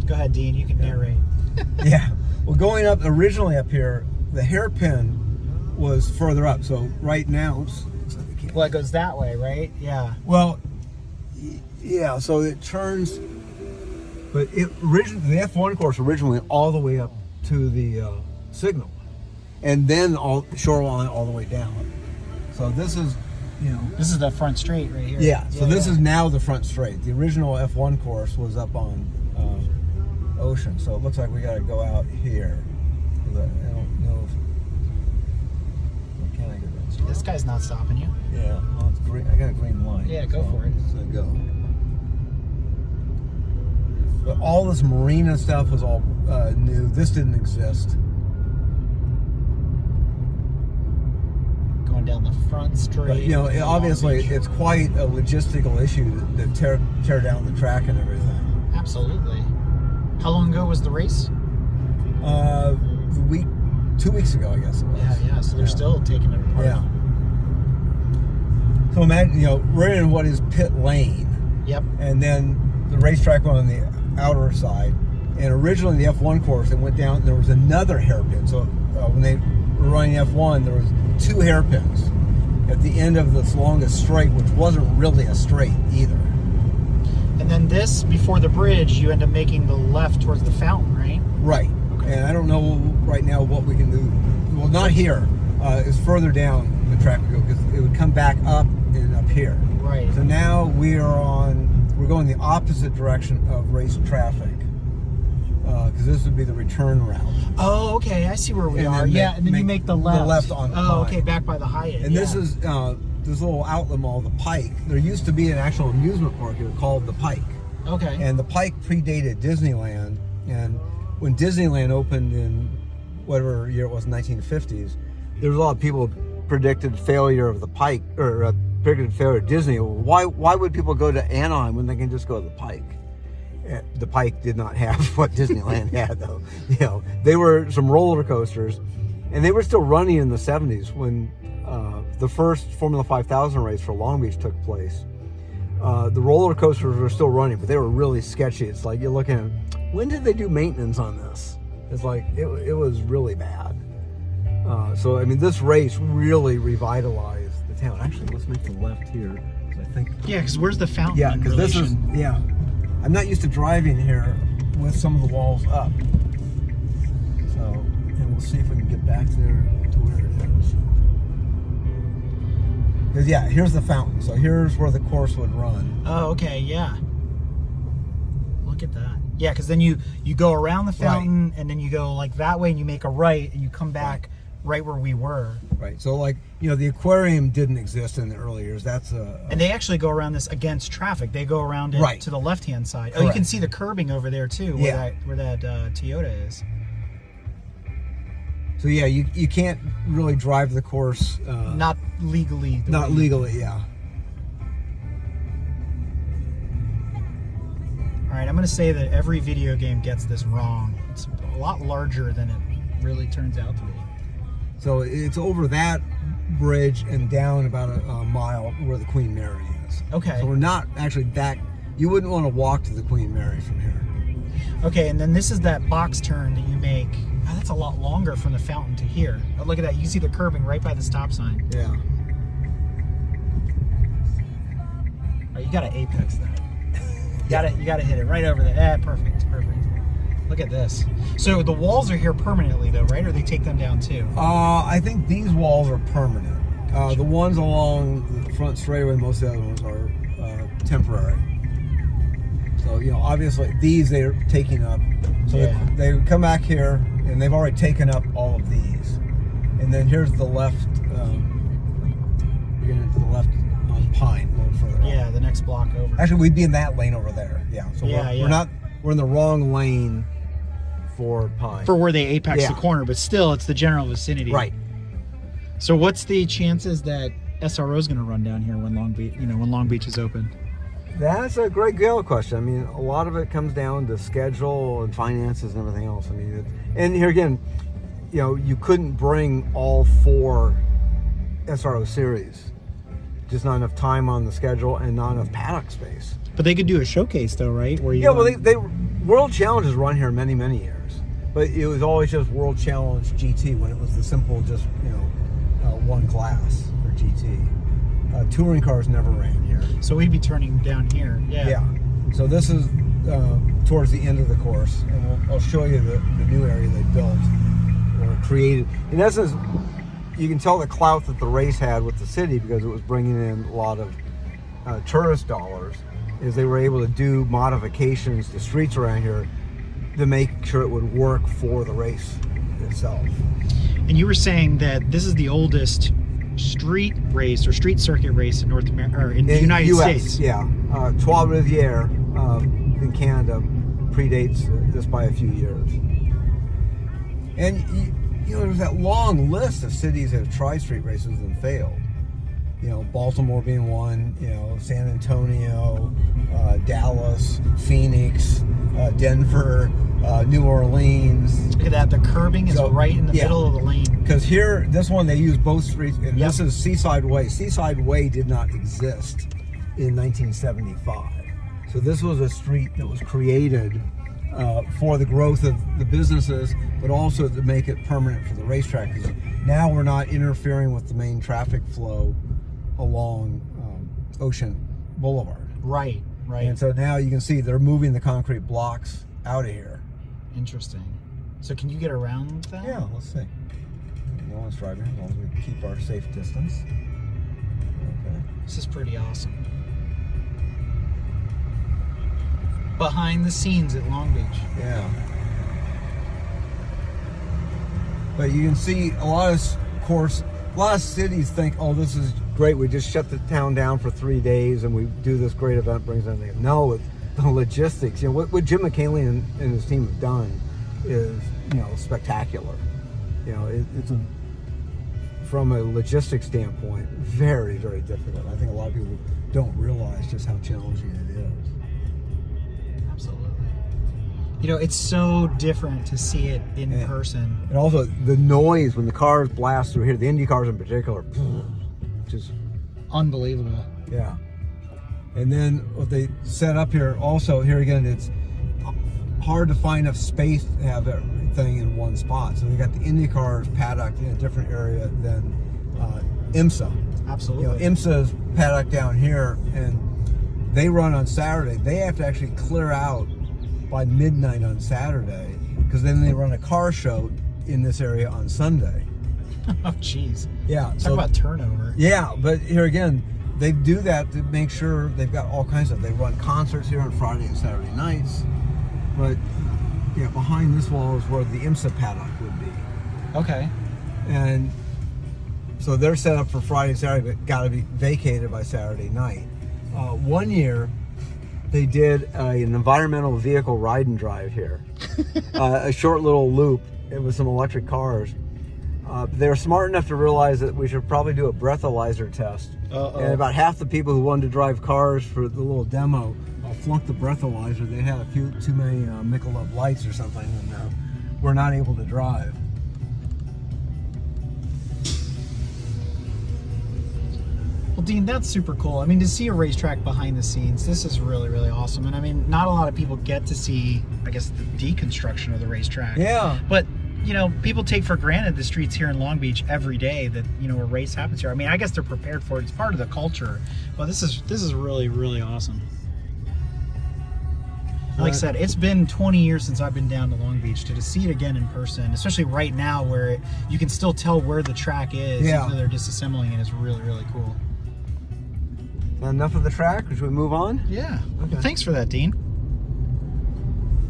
Go ahead, Dean. You can narrate. Yeah. Well, going up originally up here, the hairpin was further up. So right now, oops, Well, it goes that way, right? Yeah. well, yeah. So it turns, but the F1 course originally went all the way up to the signal, and then shoreline all the way down. So this is, This is the front straight right here. yeah. So this is now the front straight. The original F1 course was up on Ocean. So it looks like we got to go out here. I don't know if, can I get that? This guy's not stopping you. Yeah. Oh, it's green. I got a green light. Yeah, go for it. So go. But all this marina stuff was all new. This didn't exist. Going down the front straight. But, obviously it's quite a logistical issue to tear down the track and everything. Absolutely. How long ago was the race? 2 weeks ago, I guess it was. Yeah. So they're still taking it apart. Yeah. So imagine, we're in what is pit lane. Yep. And then the racetrack went on the outer side. And originally the F1 course, it went down, there was another hairpin. So when they were running F1, there was 2 hairpins at the end of this longest straight, which wasn't really a straight either. And then this, before the bridge, you end up making the left towards the fountain, right? Right. Okay. And I don't know right now what we can do. Well, not here. It's further down the track would go, because it would come back up and up here. Right. So now we're going the opposite direction of race traffic, because this would be the return route. Oh, okay. I see where we are. Yeah, and then you make the left. The left on. Oh, okay. Back by the Hyatt. And this is this little outlet mall, the Pike. There used to be an actual amusement park here called the Pike. Okay. And the Pike predated Disneyland. And when Disneyland opened in whatever year it was, 1950s, there was a lot of people who predicted failure of the Pike, or predicted failure of Disney. Why would people go to Anaheim when they can just go to the Pike? The Pike did not have what Disneyland had, though. They were some roller coasters, and they were still running in the 70s when the first Formula 5000 race for Long Beach took place. The roller coasters were still running, but they were really sketchy. It's like you're looking at, when did they do maintenance on this? It's like it was really bad. So I mean, this race really revitalized the town. Actually, let's make the left here, because I think. Yeah, because where's the fountain? Yeah, because this is I'm not used to driving here with some of the walls up. So, and we'll see if we can get back there to where it is. Because here's the fountain. So here's where the course would run. Oh, okay, yeah. Look at that. Yeah, because then you go around the fountain, and then you go like that way, and you make a right, and you come back right where we were. Right. So the aquarium didn't exist in the early years. That's and they actually go around this against traffic. They go around it to the left-hand side. Correct. Oh, you can see the curbing over there too, where that Toyota is. So you can't really drive the course. Not legally. Not legally, yeah. All right, I'm going to say that every video game gets this wrong. It's a lot larger than it really turns out to be. So it's over that bridge and down about a mile where the Queen Mary is. Okay. So we're not actually that. You wouldn't want to walk to the Queen Mary from here. Okay, and then this is that box turn that you make. Oh, that's a lot longer from the fountain to here. Oh, look at that. You can see the curbing right by the stop sign. Yeah. Oh, you got to apex that. You got to hit it right over there. Perfect. Look at this. So the walls are here permanently, though, right? Or they take them down too? I think these walls are permanent. The ones along the front straightaway, most of the other ones are temporary. So obviously these they're taking up. So they come back here, and they've already taken up all of these. And then here's the left. You're getting into the left on Pine, a little further. Yeah, the next block over. Actually, we'd be in that lane over there. Yeah. So we're in the wrong lane for Pine. For where they apex the corner, but still, it's the general vicinity. Right. So, what's the chances that SRO is going to run down here when Long Beach is open? That's a great Gale question. I mean, a lot of it comes down to schedule and finances and everything else. I mean, and here again, you couldn't bring all 4 SRO series. Just not enough time on the schedule and not enough paddock space. But they could do a showcase, though, right? Where they World Challenge has run here many, many years, but it was always just World Challenge GT when it was the simple, just one class for GT. Touring cars never ran here. So we'd be turning down here. Yeah. Yeah. So this is towards the end of the course, and I'll show you the new area they built or created. In essence, you can tell the clout that the race had with the city because it was bringing in a lot of tourist dollars. Is they were able to do modifications to streets around here to make sure it would work for the race itself. And you were saying that this is the oldest street race or street circuit race in North America or in the United US, States. Yeah, Trois Rivières in Canada predates this by a few years. And there's that long list of cities that have tried street races and failed. Baltimore being one. San Antonio, Dallas, Phoenix, Denver, New Orleans. Look at that. The curbing is right in the middle of the lane. Because here, this one, they use both streets, and this is Seaside Way. Seaside Way did not exist in 1975. So this was a street that was created for the growth of the businesses, but also to make it permanent for the racetrack. Because now we're not interfering with the main traffic flow along Ocean Boulevard. Right. And so now you can see they're moving the concrete blocks out of here. Interesting. So can you get around that? Yeah, let's see. No one's driving as long as we keep our safe distance. Okay. This is pretty awesome. Behind the scenes at Long Beach. Yeah. But you can see a lot of cities think, oh, this is great. We just shut the town down for 3 days and we do this great event, brings everything. No, it's the logistics. What Jim McKinley and his team have done is, spectacular. It's from a logistics standpoint, very, very difficult. I think a lot of people don't realize just how challenging it is. Absolutely. It's so different to see it in person. And also the noise when the cars blast through here, the Indy cars in particular, just unbelievable. Yeah. And then what they set up here, also here again, it's hard to find enough space to have everything in one spot. So we got the Indy cars paddocked in a different area than IMSA. Absolutely. IMSA is paddocked down here, and they run on Saturday. They have to actually clear out by midnight on Saturday, because then they run a car show in this area on Sunday. Oh, jeez. Yeah. Talk about turnover. Yeah, but here again, they do that to make sure they've got all kinds of. They run concerts here on Friday and Saturday nights, but behind this wall is where the IMSA paddock would be. Okay. And so they're set up for Friday and Saturday, but got to be vacated by Saturday night. One year, they did an environmental vehicle ride and drive here, a short little loop. It was some electric cars. They were smart enough to realize that we should probably do a breathalyzer test. And about half the people who wanted to drive cars for the little demo flunked the breathalyzer. They had too many Michelob lights or something, and were not able to drive. Well, Dean, that's super cool. I mean, to see a racetrack behind the scenes, this is really, really awesome. And I mean, not a lot of people get to see, I guess, the deconstruction of the racetrack. Yeah. But people take for granted the streets here in Long Beach every day that, a race happens here. I mean, I guess they're prepared for it. It's part of the culture. But this is really, really awesome. Like I said, it's been 20 years since I've been down to Long Beach. To see it again in person, especially right now where you can still tell where the track is, even though they're disassembling it, is really, really cool. Enough of the track. Should we move on? Yeah. Okay. Well, thanks for that, Dean.